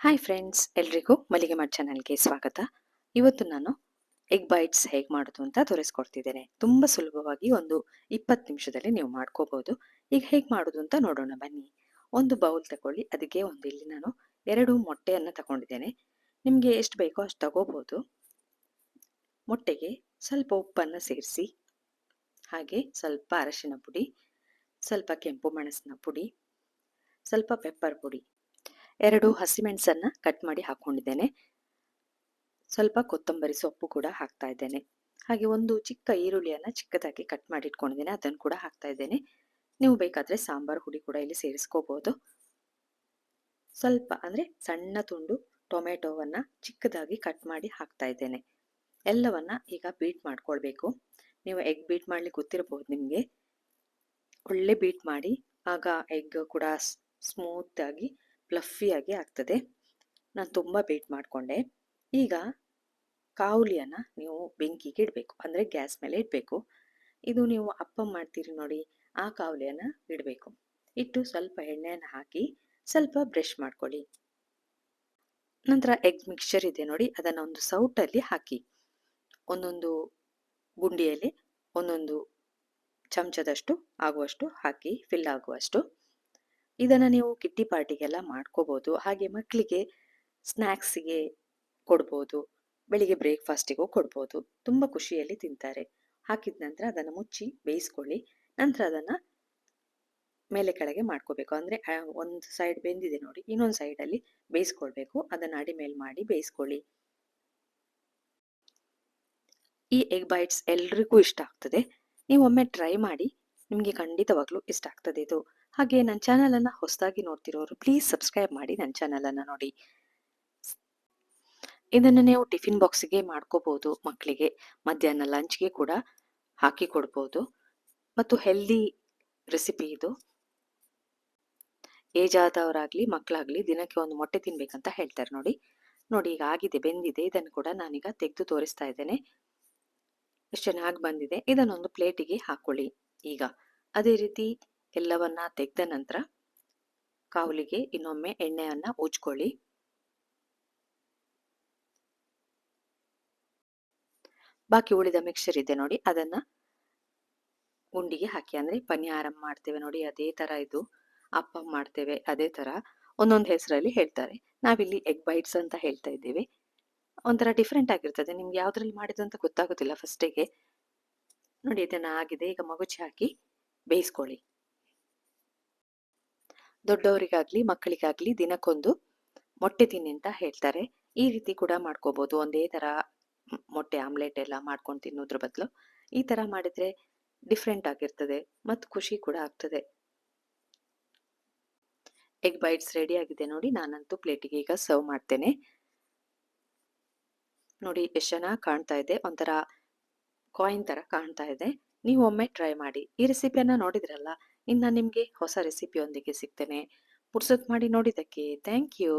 Hi friends, ಎಲ್ರಿಗೂ ಮಲ್ಲಿಗೆ ಮಾಡ್ ಚಾನಲ್ಗೆ ಸ್ವಾಗತ. ಇವತ್ತು ನಾನು ಎಗ್ ಬೈಟ್ಸ್ ಹೇಗೆ ಮಾಡೋದು ಅಂತ ತೋರಿಸ್ಕೊಡ್ತಿದ್ದೇನೆ. ತುಂಬ ಸುಲಭವಾಗಿ ಒಂದು 20 ನಿಮಿಷದಲ್ಲಿ ನೀವು ಮಾಡ್ಕೋಬಹುದು. ಈಗ ಹೇಗೆ ಮಾಡೋದು ಅಂತ ನೋಡೋಣ ಬನ್ನಿ. ಒಂದು ಬೌಲ್ ತಗೊಳ್ಳಿ, ಅದಕ್ಕೆ ಇಲ್ಲಿ ನಾನು 2 ಮೊಟ್ಟೆಯನ್ನು ತಗೊಂಡಿದ್ದೇನೆ. ನಿಮಗೆ ಎಷ್ಟು ಬೇಕೋ ಅಷ್ಟು ತಗೋಬಹುದು. ಮೊಟ್ಟೆಗೆ ಸ್ವಲ್ಪ ಉಪ್ಪನ್ನು ಸೇರಿಸಿ, ಹಾಗೆ ಸ್ವಲ್ಪ ಅರಶಿನ ಪುಡಿ, ಸ್ವಲ್ಪ ಕೆಂಪು ಮೆಣಸಿನ ಪುಡಿ, ಸ್ವಲ್ಪ ಪೆಪ್ಪರ್ ಪುಡಿ, 2 ಹಸಿಮೆಣಸನ್ನ ಕಟ್ ಮಾಡಿ ಹಾಕೊಂಡಿದ್ದೇನೆ. ಸ್ವಲ್ಪ ಕೊತ್ತಂಬರಿ ಸೊಪ್ಪು ಕೂಡ ಹಾಕ್ತಾ ಇದ್ದೇನೆ. ಹಾಗೆ ಒಂದು ಚಿಕ್ಕ ಈರುಳ್ಳಿಯನ್ನ ಚಿಕ್ಕದಾಗಿ ಕಟ್ ಮಾಡಿ ಇಟ್ಕೊಂಡಿದ್ದೇನೆ, ಅದನ್ನು ಕೂಡ ಹಾಕ್ತಾ ಇದ್ದೇನೆ. ನೀವು ಬೇಕಾದ್ರೆ ಸಾಂಬಾರ್ ಹುಡಿ ಕೂಡ ಇಲ್ಲಿ ಸೇರಿಸ್ಕೋಬಹುದು. ಸ್ವಲ್ಪ ಅಂದ್ರೆ ಸಣ್ಣ ತುಂಡು ಟೊಮೆಟೊವನ್ನ ಚಿಕ್ಕದಾಗಿ ಕಟ್ ಮಾಡಿ ಹಾಕ್ತಾ ಇದ್ದೇನೆ. ಎಲ್ಲವನ್ನ ಈಗ ಬೀಟ್ ಮಾಡ್ಕೊಳ್ಬೇಕು. ನೀವು ಎಗ್ ಬೀಟ್ ಮಾಡ್ಲಿಕ್ಕೆ ಗೊತ್ತಿರಬಹುದು ನಿಮ್ಗೆ. ಒಳ್ಳೆ ಬೀಟ್ ಮಾಡಿ, ಆಗ ಎಗ್ ಕೂಡ ಸ್ಮೂತ್ ಆಗಿ ಫ್ಲಫಿಯಾಗಿ ಆಗ್ತದೆ. ನಾನು ತುಂಬ ಬೀಟ್ ಮಾಡಿಕೊಂಡೆ. ಈಗ ಕಾವುಲಿಯನ್ನು ನೀವು ಬೆಂಕಿಗೆ ಇಡಬೇಕು, ಅಂದರೆ ಗ್ಯಾಸ್ ಮೇಲೆ ಇಡಬೇಕು. ಇದು ನೀವು ಅಪ್ಪ ಮಾಡ್ತೀರಿ ನೋಡಿ, ಆ ಕಾವುಲಿಯನ್ನು ಇಡಬೇಕು. ಇಟ್ಟು ಸ್ವಲ್ಪ ಎಣ್ಣೆಯನ್ನು ಹಾಕಿ ಸ್ವಲ್ಪ ಬ್ರಷ್ ಮಾಡ್ಕೊಳ್ಳಿ. ನಂತರ ಎಗ್ ಮಿಕ್ಸ್ಚರ್ ಇದೆ ನೋಡಿ, ಅದನ್ನು ಒಂದು ಸೌಟಲ್ಲಿ ಹಾಕಿ, ಒಂದೊಂದು ಗುಂಡಿಯಲ್ಲಿ ಒಂದೊಂದು ಚಮಚದಷ್ಟು ಆಗುವಷ್ಟು ಹಾಕಿ, ಫಿಲ್ ಆಗುವಷ್ಟು. ಇದನ್ನು ನೀವು ಕಿಟ್ಟಿ ಪಾರ್ಟಿಗೆಲ್ಲ ಮಾಡ್ಕೋಬಹುದು. ಹಾಗೆ ಮಕ್ಕಳಿಗೆ ಸ್ನ್ಯಾಕ್ಸಿಗೆ ಕೊಡ್ಬೋದು, ಬೆಳಿಗ್ಗೆ ಬ್ರೇಕ್ಫಾಸ್ಟಿಗೂ ಕೊಡ್ಬೋದು. ತುಂಬ ಖುಷಿಯಲ್ಲಿ ತಿಂತಾರೆ. ಹಾಕಿದ ನಂತರ ಅದನ್ನು ಮುಚ್ಚಿ ಬೇಯಿಸ್ಕೊಳ್ಳಿ. ನಂತರ ಅದನ್ನು ಮೇಲೆ ಕೆಳಗೆ ಮಾಡ್ಕೋಬೇಕು. ಅಂದರೆ ಒಂದು ಸೈಡ್ ಬೆಂದಿದೆ ನೋಡಿ, ಇನ್ನೊಂದು ಸೈಡಲ್ಲಿ ಬೇಯಿಸ್ಕೊಳ್ಬೇಕು. ಅದನ್ನು ಅಡಿಮೇಲೆ ಮಾಡಿ ಬೇಯಿಸ್ಕೊಳ್ಳಿ. ಈ ಎಗ್ ಬೈಟ್ಸ್ ಎಲ್ರಿಗೂ ಇಷ್ಟ ಆಗ್ತದೆ. ನೀವು ಒಮ್ಮೆ ಟ್ರೈ ಮಾಡಿ, ನಿಮಗೆ ಖಂಡಿತವಾಗ್ಲೂ ಇಷ್ಟ ಆಗ್ತದೆ ಇದು. ಹಾಗೆ ನನ್ನ ಚಾನಲನ್ನು ಹೊಸದಾಗಿ ನೋಡ್ತಿರೋರು ಪ್ಲೀಸ್ ಸಬ್ಸ್ಕ್ರೈಬ್ ಮಾಡಿ ನನ್ನ ಚಾನಲನ್ನು ನೋಡಿ. ಇದನ್ನು ನೀವು ಟಿಫಿನ್ ಬಾಕ್ಸಿಗೆ ಮಾಡ್ಕೋಬಹುದು, ಮಕ್ಕಳಿಗೆ ಮಧ್ಯಾಹ್ನ ಲಂಚ್ಗೆ ಕೂಡ ಹಾಕಿ ಕೊಡ್ಬೋದು. ಮತ್ತು ಹೆಲ್ದಿ ರೆಸಿಪಿ ಇದು. ಏಜ್ ಆದವರಾಗ್ಲಿ ಮಕ್ಕಳಾಗ್ಲಿ ದಿನಕ್ಕೆ ಒಂದು ಮೊಟ್ಟೆ ತಿನ್ಬೇಕಂತ ಹೇಳ್ತಾರೆ ನೋಡಿ. ನೋಡಿ ಈಗ ಆಗಿದೆ, ಬೆಂದಿದೆ. ಇದನ್ನು ಕೂಡ ನಾನೀಗ ತೆಗೆದು ತೋರಿಸ್ತಾ ಇದ್ದೇನೆ. ಎಷ್ಟು ಚೆನ್ನಾಗಿ ಬಂದಿದೆ. ಇದನ್ನೊಂದು ಪ್ಲೇಟಿಗೆ ಹಾಕೊಳ್ಳಿ. ಈಗ ಅದೇ ರೀತಿ ಎಲ್ಲವನ್ನ ತೆಗೆದ ನಂತರ ಕಾವಲಿಗೆ ಇನ್ನೊಮ್ಮೆ ಎಣ್ಣೆಯನ್ನ ಉಜ್ಕೊಳ್ಳಿ. ಬಾಕಿ ಉಳಿದ ಮಿಕ್ಸ್ಚರ್ ಇದೆ ನೋಡಿ, ಅದನ್ನ ಗುಂಡಿಗೆ ಹಾಕಿ. ಅಂದ್ರೆ ಪನ್ಯಾರಂ ಮಾಡ್ತೇವೆ ನೋಡಿ, ಅದೇ ತರ ಇದು. ಅಪ್ಪಂ ಮಾಡ್ತೇವೆ ಅದೇ ತರ. ಒಂದೊಂದು ಹೆಸರಲ್ಲಿ ಹೇಳ್ತಾರೆ. ನಾವಿಲ್ಲಿ ಎಗ್ ಬೈಟ್ಸ್ ಅಂತ ಹೇಳ್ತಾ ಇದ್ದೇವೆ. ಒಂಥರ ಡಿಫ್ರೆಂಟ್ ಆಗಿರ್ತದೆ. ನಿಮ್ಗೆ ಯಾವ್ದ್ರಲ್ಲಿ ಮಾಡಿದ್ದು ಅಂತ ಗೊತ್ತಾಗೋದಿಲ್ಲ ಫಸ್ಟಿಗೆ. ನೋಡಿ ಇದನ್ನ ಆಗಿದೆ. ಈಗ ಮಗುಚಿ ಹಾಕಿ ಬೇಯಿಸ್ಕೊಳ್ಳಿ. ದೊಡ್ಡವರಿಗಾಗ್ಲಿ ಮಕ್ಕಳಿಗಾಗ್ಲಿ ದಿನಕ್ಕೊಂದು ಮೊಟ್ಟೆ ತಿನ್ನಿ ಅಂತ ಹೇಳ್ತಾರೆ. ಈ ರೀತಿ ಕೂಡ ಮಾಡ್ಕೋಬಹುದು. ಒಂದೇ ತರ ಮೊಟ್ಟೆ ಆಮ್ಲೆಟ್ ಎಲ್ಲ ಮಾಡ್ಕೊಂಡು ತಿನ್ನೋದ್ರ ಬದಲು ಈ ತರ ಮಾಡಿದ್ರೆ ಡಿಫ್ರೆಂಟ್ ಆಗಿರ್ತದೆ ಮತ್ತು ಖುಷಿ ಕೂಡ ಆಗ್ತದೆ. ಎಗ್ ಬೈಟ್ಸ್ ರೆಡಿ ಆಗಿದೆ ನೋಡಿ. ನಾನಂತೂ ಪ್ಲೇಟಿಗೆ ಈಗ ಸರ್ವ್ ಮಾಡ್ತೇನೆ. ನೋಡಿ ಎಷ್ಟು ಚೆನ್ನಾಗಿ ಕಾಣ್ತಾ ಇದೆ, ಒಂಥರ ಕಾಯಿನ್ ತರ ಕಾಣ್ತಾ ಇದೆ. ನೀವು ಒಮ್ಮೆ ಟ್ರೈ ಮಾಡಿ. ಈ ರೆಸಿಪಿಯನ್ನ ನೋಡಿದ್ರಲ್ಲ, ಇನ್ನು ನಿಮ್ಗೆ ಹೊಸ ರೆಸಿಪಿಯೊಂದಿಗೆ ಸಿಗ್ತೇನೆ. ಪುರ್ಸೊತ್ ಮಾಡಿ ನೋಡಿದ್ದಕ್ಕೆ ಥ್ಯಾಂಕ್ ಯು.